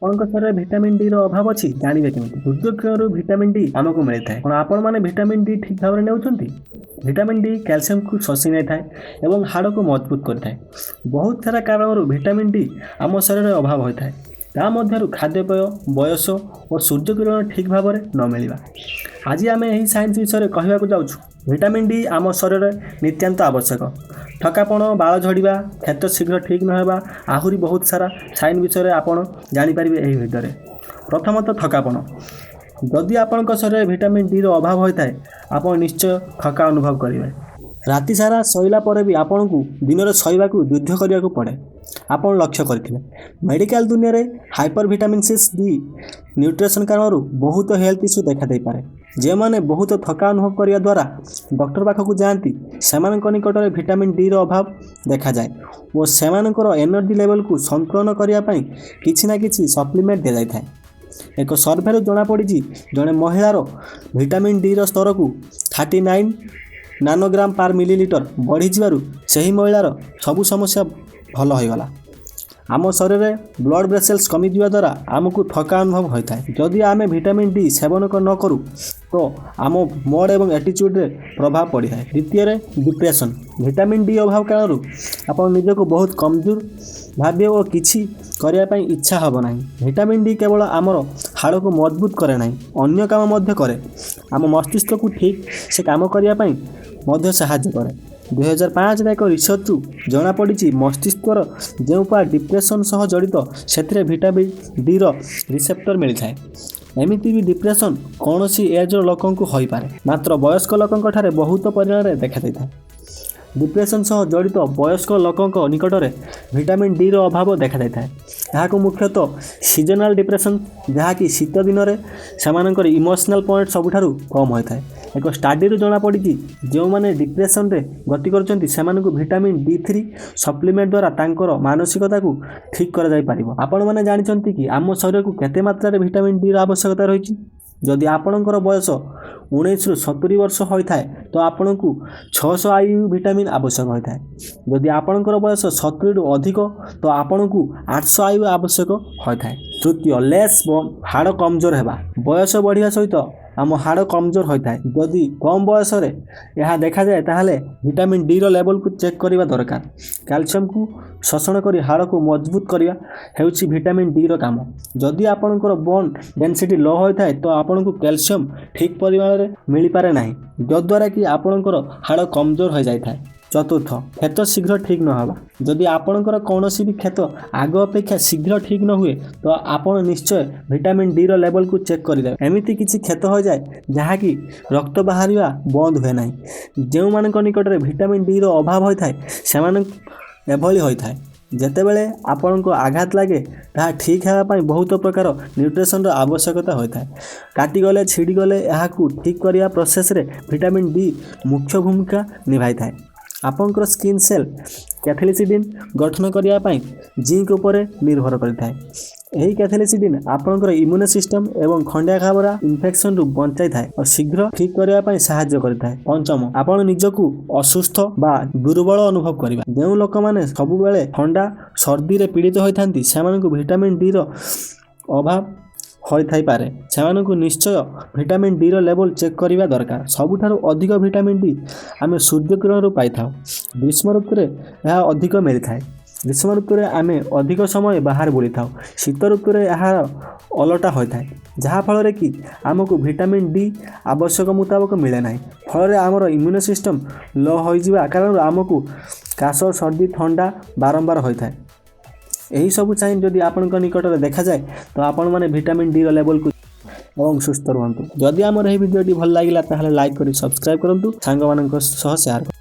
शरीर vitamin D ର ଅଭାବ ଅଛି ଜାଣିବେ କେମିତି? ସୂର୍ଯ୍ୟକିରଣରୁ ଭିଟାମିନ୍ ଡି ଆମକୁ ମିଳିଥାଏ। କ'ଣ ଆପଣମାନେ ଭିଟାମିନ୍ ଡି ଠିକ୍ ଭାବରେ ନେଉଛନ୍ତି? ଭିଟାମିନ୍ ଡି କ୍ୟାଲସିୟମକୁ ଶୋଷି ନେଇଥାଏ ଏବଂ ହାଡ଼କୁ ମଜବୁତ କରିଥାଏ। ବହୁତ ସାରା କାରଣରୁ ଭିଟାମିନ୍ ଡି ଆମ ଶରୀରରେ ଅଭାବ ହୋଇଥାଏ। ତା ମଧ୍ୟରୁ ଖାଦ୍ୟପେୟ, ବୟସ ଓ ସୂର୍ଯ୍ୟକିରଣ ଠିକ୍ ଭାବରେ ନ ମିଳିବା। ଆଜି ଆମେ ଏହି ସାଇନ୍ସ ବିଷୟରେ କହିବାକୁ ଯାଉଛୁ। ଭିଟାମିନ୍ ଡି ଆମ ଶରୀରରେ ନିତ୍ୟାନ୍ତ ଆବଶ୍ୟକ। ଥକାପଣ, ବାଳ ଝଡ଼ିବା, କ୍ଷତ ଶୀଘ୍ର ଠିକ୍ ନ ହେବା, ଆହୁରି ବହୁତ ସାରା ସାଇନ୍ ବିଷୟରେ ଆପଣ ଜାଣିପାରିବେ ଏହି ଭିଡ଼ିଓରେ। ପ୍ରଥମତଃ ଥକାପଣ। ଯଦି ଆପଣଙ୍କ ଶରୀରରେ ଭିଟାମିନ୍ ଡିର ଅଭାବ ହୋଇଥାଏ, ଆପଣ ନିଶ୍ଚୟ ଥକା ଅନୁଭବ କରିବେ। ରାତି ସାରା ଶୋଇଲା ପରେ ବି ଆପଣଙ୍କୁ ଦିନରେ ଶୋଇବାକୁ ଯୁଦ୍ଧ କରିବାକୁ ପଡ଼େ। ଆପଣ ଲକ୍ଷ୍ୟ କରିଥିବେ ମେଡ଼ିକାଲ ଦୁନିଆରେ ହାଇପର ଭିଟାମିନ୍ସ ଡି ନ୍ୟୁଟ୍ରିସନ୍ କାରଣରୁ ବହୁତ ହେଲ୍ଥ ଇସ୍ୟୁ ଦେଖାଦେଇପାରେ। ଯେଉଁମାନେ ବହୁତ ଥକା ଅନୁଭବ କରିବା ଦ୍ୱାରା ଡକ୍ଟର ପାଖକୁ ଯାଆନ୍ତି, ସେମାନଙ୍କ ନିକଟରେ ଭିଟାମିନ୍ ଡିର ଅଭାବ ଦେଖାଯାଏ ଓ ସେମାନଙ୍କର ଏନର୍ଜି ଲେଭେଲକୁ ସନ୍ତୁଳନ କରିବା ପାଇଁ କିଛି ନା କିଛି ସପ୍ଲିମେଣ୍ଟ ଦିଆଯାଇଥାଏ। ଏକ ସର୍ଭେରୁ ଜଣାପଡ଼ିଛି ଜଣେ ମହିଳାର ଭିଟାମିନ୍ ଡିର ସ୍ତରକୁ 39 ନାନୋଗ୍ରାମ ପାର ମିଲିଲିଟର ବଢ଼ିଯିବାରୁ ସେହି ମହିଳାର ସବୁ ସମସ୍ୟା ଭଲ ହୋଇଗଲା। ଆମ ଶରୀରରେ ବ୍ଲଡ଼ ଭେସେଲ୍ସ କମିଯିବା ଦ୍ୱାରା ଆମକୁ ଥକା ଅନୁଭବ ହୋଇଥାଏ। ଯଦି ଆମେ ଭିଟାମିନ୍ ଡି ସେବନ ନ କରୁ ତ ଆମ ମୋଡ଼ ଏବଂ ଆଟିଚ୍ୟୁଡ଼ରେ ପ୍ରଭାବ ପଡ଼ିଥାଏ। ଦ୍ୱିତୀୟରେ ଡିପ୍ରେସନ୍। ଭିଟାମିନ୍ ଡି ଅଭାବ କାରଣରୁ ଆପଣ ନିଜକୁ ବହୁତ କମଜୋର ଭାବିବେ ଓ କିଛି କରିବା ପାଇଁ ଇଚ୍ଛା ହେବ ନାହିଁ। ଭିଟାମିନ୍ ଡି କେବଳ ଆମର ହାଡ଼କୁ ମଜବୁତ କରେ ନାହିଁ, ଅନ୍ୟ କାମ ମଧ୍ୟ କରେ। ଆମ ମସ୍ତିଷ୍କକୁ ଠିକ୍ ସେ କାମ କରିବା ପାଇଁ ମଧ୍ୟ ସାହାଯ୍ୟ କରେ। 2005ରେ ଏକ ରିସର୍ଚ୍ଚରୁ ଜଣାପଡ଼ିଛି ମସ୍ତିଷ୍କର ଯେଉଁ ପାର୍ଟ ଡିପ୍ରେସନ୍ ସହ ଜଡ଼ିତ, ସେଥିରେ ଭିଟାମିନ୍ ଡିର ରିସେପ୍ଟର ମିଳିଥାଏ। ଏମିତି ବି ଡିପ୍ରେସନ୍ କୌଣସି ଏଜ୍ର ଲୋକଙ୍କୁ ହୋଇପାରେ, ମାତ୍ର ବୟସ୍କ ଲୋକଙ୍କଠାରେ ବହୁତ ପରିମାଣରେ ଦେଖାଯାଇଥାଏ। ଡିପ୍ରେସନ୍ ସହ ଜଡ଼ିତ ବୟସ୍କ ଲୋକଙ୍କ ନିକଟରେ ଭିଟାମିନ୍ ଡିର ଅଭାବ ଦେଖାଯାଇଥାଏ। ଏହାକୁ ମୁଖ୍ୟତଃ ସିଜନାଲ ଡିପ୍ରେସନ୍, ଯାହାକି ଶୀତ ଦିନରେ ସେମାନଙ୍କର ଇମୋସନାଲ ପଏଣ୍ଟ ସବୁଠାରୁ କମ୍ ହୋଇଥାଏ। ଏକ ଷ୍ଟଡିରୁ ଜଣାପଡ଼ିଛି ଯେଉଁମାନେ ଡିପ୍ରେସନରେ ଗତି କରୁଛନ୍ତି ସେମାନଙ୍କୁ ଭିଟାମିନ୍ D3 ସପ୍ଲିମେଣ୍ଟ ଦ୍ୱାରା ତାଙ୍କର ମାନସିକତାକୁ ଠିକ୍ କରାଯାଇପାରିବ। ଆପଣମାନେ ଜାଣିଛନ୍ତି କି ଆମ ଶରୀରକୁ କେତେ ମାତ୍ରାରେ ଭିଟାମିନ୍ ଡିର ଆବଶ୍ୟକତା ରହିଛି? ଯଦି ଆପଣଙ୍କର ବୟସ 19ରୁ 70 ବର୍ଷ ହୋଇଥାଏ ତ ଆପଣଙ୍କୁ 600 IU ଭିଟାମିନ୍ ଆବଶ୍ୟକ ହୋଇଥାଏ। ଯଦି ଆପଣଙ୍କର ବୟସ 70ରୁ ଅଧିକ ତ ଆପଣଙ୍କୁ 800 IU ଆବଶ୍ୟକ ହୋଇଥାଏ। ତୃତୀୟ, ଲେସ୍ ବୋନ୍, ହାଡ଼ କମଜୋର ହେବା। ବୟସ ବଢ଼ିବା ସହିତ ଆମ ହାଡ଼ କମଜୋର ହୋଇଥାଏ। ଯଦି କମ୍ ବୟସରେ ଏହା ଦେଖାଯାଏ ତାହେଲେ ଭିଟାମିନ୍ ଡିର ଲେଭେଲକୁ ଚେକ୍ କରିବା ଦରକାର। କ୍ୟାଲସିୟମକୁ ଶୋଷଣ କରି ହାଡ଼କୁ ମଜବୁତ କରିବା ହେଉଛି ଭିଟାମିନ୍ ଡିର କାମ। ଯଦି ଆପଣଙ୍କର ବୋନ୍ ଡେନ୍ସିଟି ଲୋ ହୋଇଥାଏ ତ ଆପଣଙ୍କୁ କ୍ୟାଲସିୟମ ଠିକ୍ ପରିମାଣରେ ମିଳିପାରେ ନାହିଁ, ଯଦ୍ୱାରା କି ଆପଣଙ୍କର ହାଡ଼ କମଜୋର ହୋଇଯାଇଥାଏ। ଚତୁର୍ଥ, କ୍ଷତ ଶୀଘ୍ର ଠିକ୍ ନ ହେବା। ଯଦି ଆପଣଙ୍କର କୌଣସି ବି କ୍ଷତ ଆଗ ଅପେକ୍ଷା ଶୀଘ୍ର ଠିକ୍ ନ ହୁଏ ତ ଆପଣ ନିଶ୍ଚୟ ଭିଟାମିନ୍ ଡିର ଲେଭେଲକୁ ଚେକ୍ କରିଦେବେ। ଏମିତି କିଛି କ୍ଷତ ହୋଇଯାଏ ଯାହାକି ରକ୍ତ ବାହାରିବା ବନ୍ଦ ହୁଏ ନାହିଁ। ଯେଉଁମାନଙ୍କ ନିକଟରେ ଭିଟାମିନ୍ ଡିର ଅଭାବ ହୋଇଥାଏ ସେମାନଙ୍କୁ ଏଭଳି ହୋଇଥାଏ। ଯେତେବେଳେ ଆପଣଙ୍କୁ ଆଘାତ ଲାଗେ ତାହା ଠିକ୍ ହେବା ପାଇଁ ବହୁତ ପ୍ରକାର ନ୍ୟୁଟ୍ରିସନର ଆବଶ୍ୟକତା ହୋଇଥାଏ। କାଟିଗଲେ, ଛିଡ଼ିଗଲେ ଏହାକୁ ଠିକ୍ କରିବା ପ୍ରୋସେସରେ ଭିଟାମିନ୍ ଡି ମୁଖ୍ୟ ଭୂମିକା ନିଭାଇଥାଏ। ଆପଣଙ୍କର ସ୍କିନ୍ ସେଲ୍ କ୍ୟାଥେଲିସିଡିନ୍ ଗଠନ କରିବା ପାଇଁ ଜିଙ୍କ ଉପରେ ନିର୍ଭର କରିଥାଏ। ଏହି କ୍ୟାଥେଲିସିଡିନ୍ ଆପଣଙ୍କର ଇମ୍ୟୁନ ସିଷ୍ଟମ ଏବଂ ଖଣ୍ଡିଆ ଖାବରା ଇନଫେକ୍ସନରୁ ବଞ୍ଚାଇଥାଏ ଓ ଶୀଘ୍ର ଠିକ୍ କରିବା ପାଇଁ ସାହାଯ୍ୟ କରିଥାଏ। ପଞ୍ଚମ, ଆପଣ ନିଜକୁ ଅସୁସ୍ଥ ବା ଦୁର୍ବଳ ଅନୁଭବ କରିବା। ଯେଉଁ ଲୋକମାନେ ସବୁବେଳେ ଥଣ୍ଡା, ସର୍ଦ୍ଦିରେ ପୀଡ଼ିତ ହୋଇଥାନ୍ତି ସେମାନଙ୍କୁ ଭିଟାମିନ୍ ଡିର ଅଭାବ ହୋଇଥାଇପାରେ। ସେମାନଙ୍କୁ ନିଶ୍ଚୟ ଭିଟାମିନ୍ ଡିର ଲେଭେଲ ଚେକ୍ କରିବା ଦରକାର। ସବୁଠାରୁ ଅଧିକ ଭିଟାମିନ୍ ଡି ଆମେ ସୂର୍ଯ୍ୟକିରଣରୁ ପାଇଥାଉ। ଗ୍ରୀଷ୍ମ ଋତୁରେ ଏହା ଅଧିକ ମିଳିଥାଏ। ଗ୍ରୀଷ୍ମ ଋତୁରେ ଆମେ ଅଧିକ ସମୟ ବାହାରେ ବୁଲିଥାଉ। ଶୀତ ଋତୁରେ ଏହାର ଓଲଟା ହୋଇଥାଏ, ଯାହାଫଳରେ କି ଆମକୁ ଭିଟାମିନ୍ ଡି ଆବଶ୍ୟକ ମୁତାବକ ମିଳେ ନାହିଁ। ଫଳରେ ଆମର ଇମ୍ୟୁନ ସିଷ୍ଟମ ଲୋ ହୋଇଯିବା କାରଣରୁ ଆମକୁ କାଶ, ସର୍ଦ୍ଦି, ଥଣ୍ଡା ବାରମ୍ବାର ହୋଇଥାଏ। ଏହିସବୁ ସାଇନ୍ ଯଦି ଆପଣଙ୍କ ନିକଟରେ ଦେଖାଯାଏ ତ ଆପଣମାନେ ଭିଟାମିନ୍ ଡିର ଲେଭେଲକୁ ଏବଂ ସୁସ୍ଥ ରୁହନ୍ତୁ। ଯଦି ଆମର ଏହି ଭିଡ଼ିଓଟି ଭଲ ଲାଗିଲା ତାହେଲେ ଲାଇକ୍ କରି ସବସ୍କ୍ରାଇବ୍ କରନ୍ତୁ, ସାଙ୍ଗମାନଙ୍କ ସହ ସେୟାର କରନ୍ତୁ।